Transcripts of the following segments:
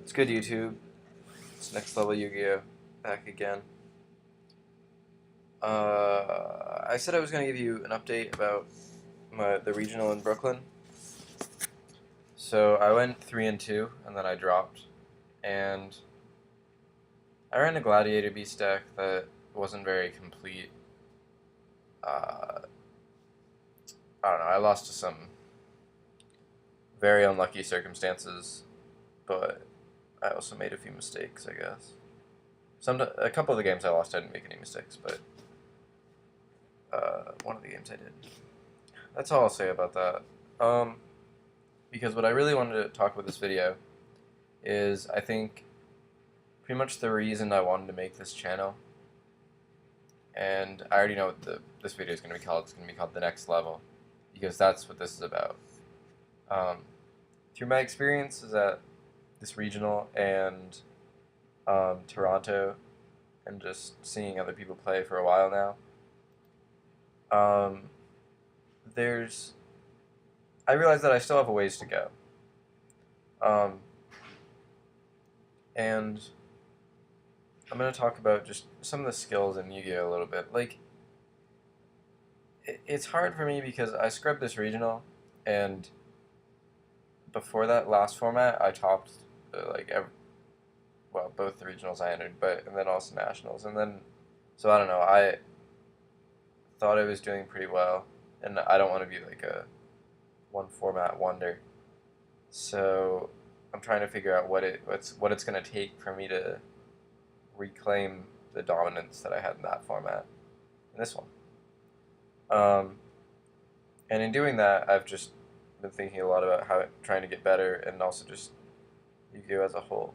It's good, YouTube. It's Next Level Yu-Gi-Oh! Back again. I said I was going to give you an update about the regional in Brooklyn. So I went 3-2, and then I dropped. And I ran a Gladiator Beast deck that wasn't very complete. I don't know, I lost to some very unlucky circumstances, but I also made a few mistakes, I guess. A couple of the games I lost, I didn't make any mistakes, but one of the games I did. That's all I'll say about that. Because what I really wanted to talk about this video is, I think, pretty much the reason I wanted to make this channel. And I already know what this video is going to be called. It's going to be called The Next Level, because that's what this is about. Through my experiences at this regional and Toronto, and just seeing other people play for a while now, I realize that I still have a ways to go. And I'm going to talk about just some of the skills in Yu-Gi-Oh! A little bit. Like, it's hard for me because I scrubbed this regional, and before that last format, I topped, both the regionals I entered, and then also nationals. And then, so I don't know, I thought I was doing pretty well, and I don't want to be like a one format wonder. So I'm trying to figure out what it's going to take for me to reclaim the dominance that I had in that format in this one. And in doing that, I've just been thinking a lot about trying to get better, and also just Yu-Gi-Oh! As a whole.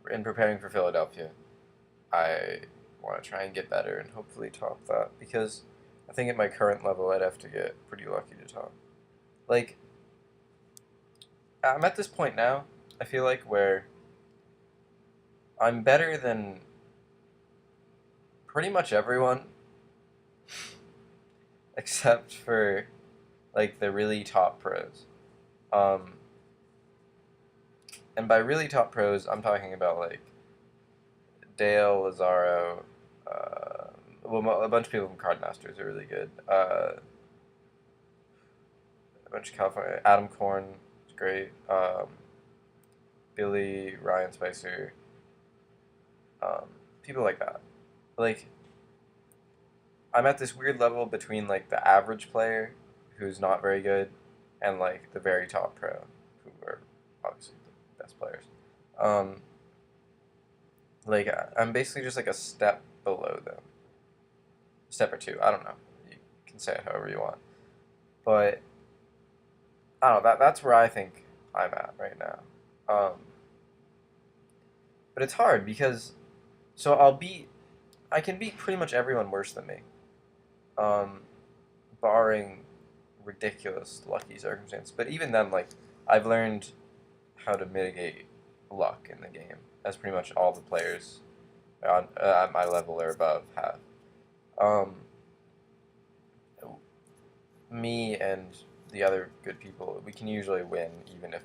In preparing for Philadelphia, I want to try and get better and hopefully top that, because I think at my current level, I'd have to get pretty lucky to top. Like, I'm at this point now, I feel like, where I'm better than pretty much everyone, except for, like, the really top pros. And by really top pros, I'm talking about, like, Dale, Lazaro, a bunch of people from Cardmasters are really good. A bunch of California, Adam Korn is great. Billy, Ryan Spicer, people like that. Like, I'm at this weird level between, like, the average player, who's not very good, and, like, the very top pro, who are obviously the best players. Like, I'm basically just, like, a step below them. Step or two, I don't know. You can say it however you want. But, I don't know, that's where I think I'm at right now. But it's hard because, so I can beat pretty much everyone worse than me. Barring ridiculous lucky circumstance. But even then, like, I've learned how to mitigate luck in the game, as pretty much all the players at my level or above have. Me and the other good people, we can usually win even if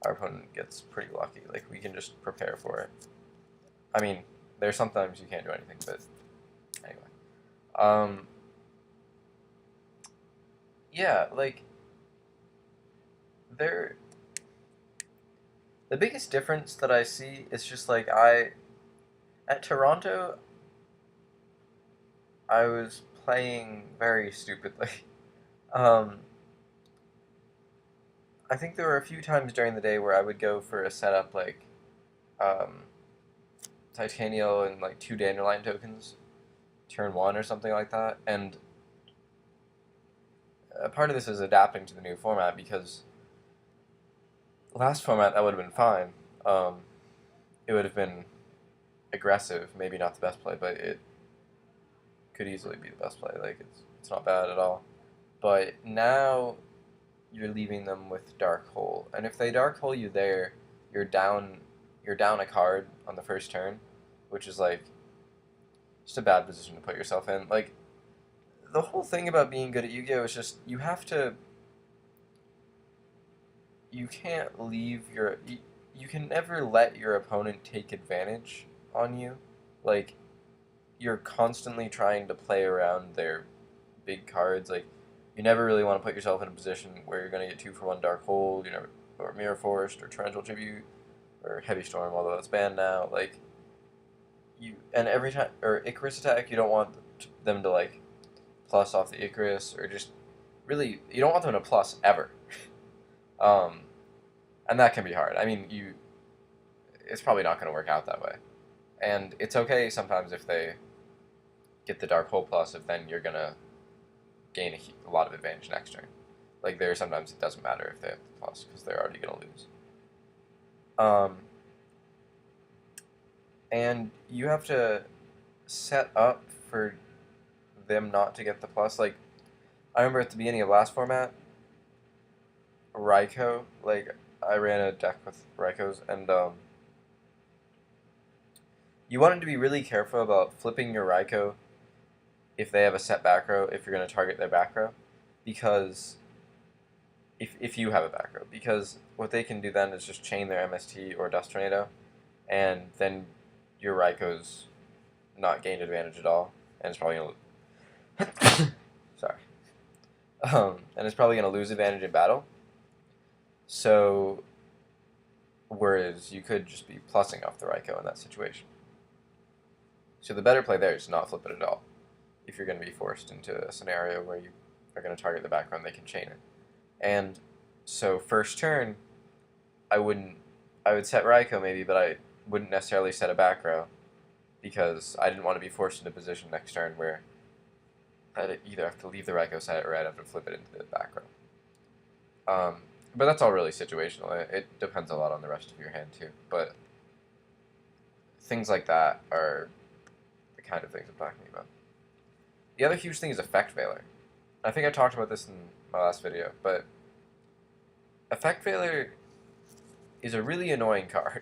our opponent gets pretty lucky. Like, we can just prepare for it. I mean, there's sometimes you can't do anything, but anyway. Yeah, like, the biggest difference that I see is just, like, at Toronto, I was playing very stupidly. I think there were a few times during the day where I would go for a setup like Titanial and like 2 Dandelion tokens, turn 1 or something like that, and a part of this is adapting to the new format, because last format that would have been fine. It would have been aggressive, maybe not the best play, but it could easily be the best play. Like, it's not bad at all. But now you're leaving them with Dark Hole, and if they Dark Hole you there, you're down a card on the first turn, which is like just a bad position to put yourself in. Like, the whole thing about being good at Yu-Gi-Oh! Is just you can't leave you can never let your opponent take advantage on you. Like, you're constantly trying to play around their big cards. Like, you never really want to put yourself in a position where you're going to get 2-for-1 Dark Hold, you never, or Mirror Forest, or Torrential Tribute, or Heavy Storm, although that's banned now. Like, and every time, or Icarus attack, you don't want them to, like, plus off the Icarus, or just, really, you don't want them to plus ever. um, and that can be hard. I mean, it's probably not going to work out that way. And it's okay sometimes if they get the Dark Hole plus, if then you're going to gain a lot of advantage next turn. Like, sometimes it doesn't matter if they have the plus, because they're already going to lose. And you have to set up for them not to get the plus. Like, I remember at the beginning of last format, Raikou, like, I ran a deck with Raikous, and you wanted to be really careful about flipping your Raikou if they have a set back row, if you're going to target their back row, because if you have a back row, because what they can do then is just chain their MST or Dust Tornado, and then your Raikou's not gained advantage at all, and it's probably going to sorry. And it's probably going to lose advantage in battle. So, whereas you could just be plussing off the Raikou in that situation. So the better play there is not flip it at all. If you're going to be forced into a scenario where you are going to target the background, they can chain it. And so first turn, I would set Raikou maybe, but I wouldn't necessarily set a back row, because I didn't want to be forced into a position next turn where I'd either have to leave the Raikou set or I'd have to flip it into the back row. But that's all really situational. It depends a lot on the rest of your hand too. But things like that are the kind of things I'm talking about. The other huge thing is Effect Veiler. I think I talked about this in my last video, but Effect Veiler is a really annoying card.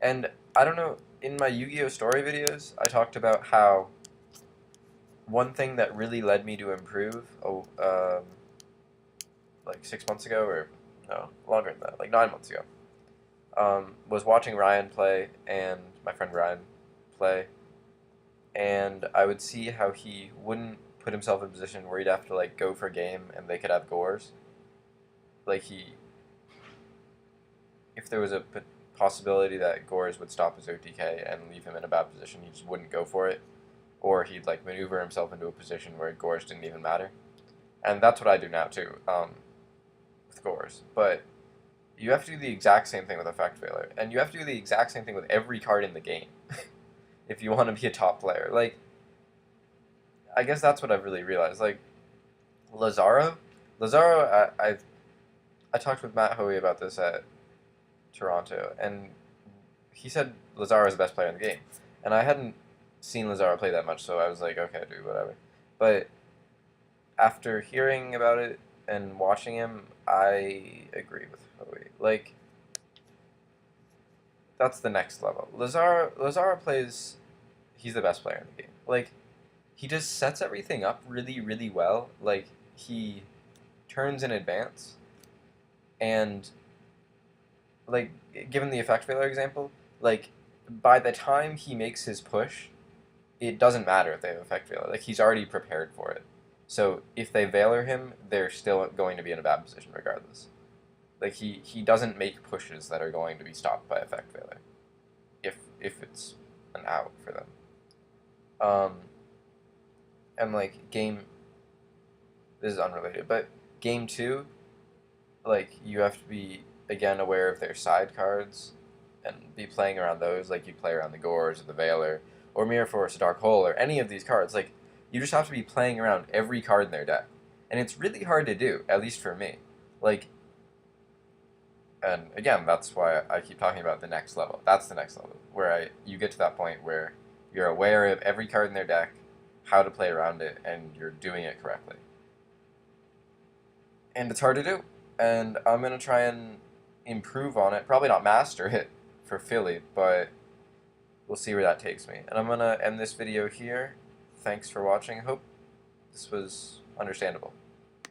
And I don't know, in my Yu-Gi-Oh! Story videos, I talked about how one thing that really led me to improve, like 6 months ago, or no, longer than that, like 9 months ago, was watching Ryan play and my friend Ryan play, and I would see how he wouldn't put himself in a position where he'd have to, like, go for a game and they could have Gores. Like, if there was a possibility that Gores would stop his OTK and leave him in a bad position, he just wouldn't go for it. Or he'd, like, maneuver himself into a position where Gores didn't even matter. And that's what I do now, too, with Gores. But you have to do the exact same thing with Effect Veiler. And you have to do the exact same thing with every card in the game if you want to be a top player. Like, I guess that's what I've really realized. Like, Lazaro, I talked with Matt Hoey about this at Toronto, and he said Lazaro is the best player in the game. And I hadn't seen Lazaro play that much, so I was like, okay, dude, whatever. But after hearing about it and watching him, I agree with Hoey. Like, that's the next level. Lazaro plays, he's the best player in the game. Like, he just sets everything up really, really well. Like, he turns in advance, and, like, given the Effect Veiler example, like, by the time he makes his push, it doesn't matter if they have Effect Veiler. Like, he's already prepared for it. So if they Veiler him, they're still going to be in a bad position regardless. Like, he doesn't make pushes that are going to be stopped by Effect Veiler, if it's an out for them. And, like, this is unrelated, but game 2, like, you have to be, again, aware of their side cards and be playing around those. Like, you play around the Gores or the Veiler or Mirror Force or Dark Hole or any of these cards. Like, you just have to be playing around every card in their deck. And it's really hard to do, at least for me. Like, and again, that's why I keep talking about the next level. That's the next level, where you get to that point where you're aware of every card in their deck, how to play around it, and you're doing it correctly. And it's hard to do. And I'm going to try and improve on it. Probably not master it for Philly, but we'll see where that takes me. And I'm going to end this video here. Thanks for watching. Hope this was understandable.